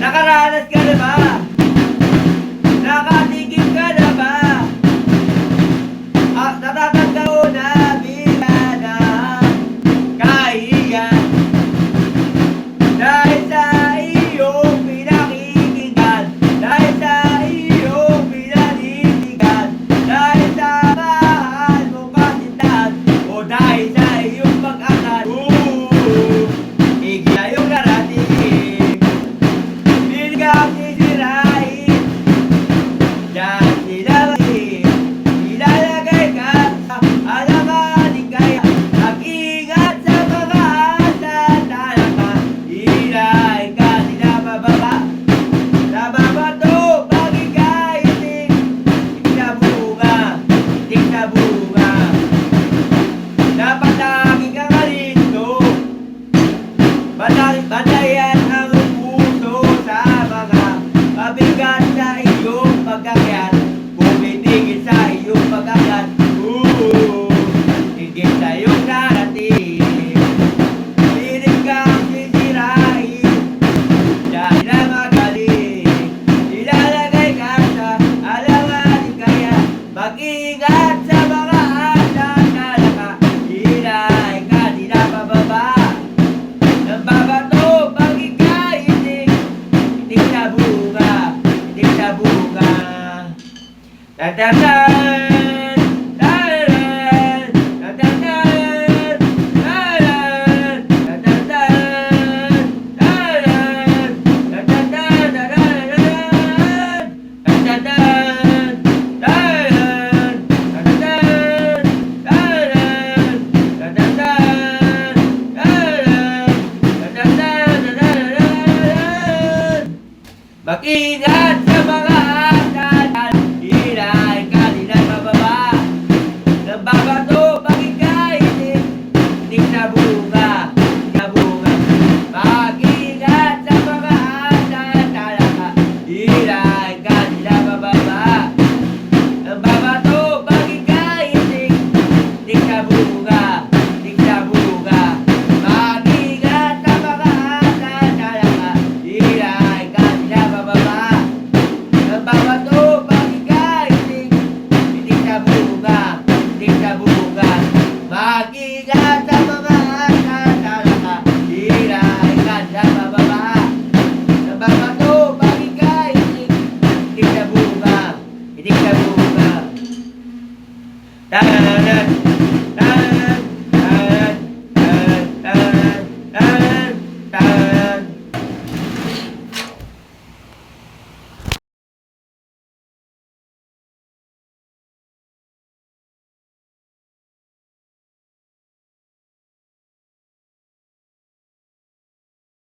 Nakaranas ka na ba? Nakatigil ka na ba? Natatanda ko na bila na kahiyan dahil sa iyong pinakikinggan, dahil sa iyong pinanitigan, dahil sa mahal mong kasintahan, o dahil sa iyong pag-akal. Higit na yung narating, hindi ka sisirain, dyan sinabay, ilalagay ka sa alamaning kaya. Mag-ingat sa mga asahan ka, hilahin ka nila mababa. Sa babato, pag ika'y itik na bunga, itik na bunga. Dapat lagi kang alito, batayan ang puso sa mga mabigat sa iyong pagkakyat. Bumitigil sa iyong pagkakyat, higit sa iyong narating. Pilit kang sisirain, dahil na magaling, ilalagay ka sa alanganin kaya. Mag-ingat sa mga asahan ka, hilahin ka nila pababa. Nambabato pag ika'y itik, itik na bunga, itik na bunga. Tadadaan, tadadaan, tadadaan, tadadaan, tadadaan, tadadaan, tadadaan, tadadaan, tadadaan, tadadaan, tadadaan, tadadaan, tadadaan. Mag-ingat sa mga asahan, hilahin ka nila mababa. Nambabato pag ika'y itik, itik na bunga, itik na bunga. Mag-ingat sa mga asahan, hilahin ka nila mababa. Nambabato pag ika'y itik, itik na bunga, itik na bunga. Mag-ingat sa mga asahan, hilahin ka nila mababa. Nambabato pag ika'y itik, itik na bunga, itik na bunga. Mag-ingat sa mga asahan, hilahin ka nila mababa. Nambabato pag ika'y itik, itik na bunga, itik na bunga. Tadadaan,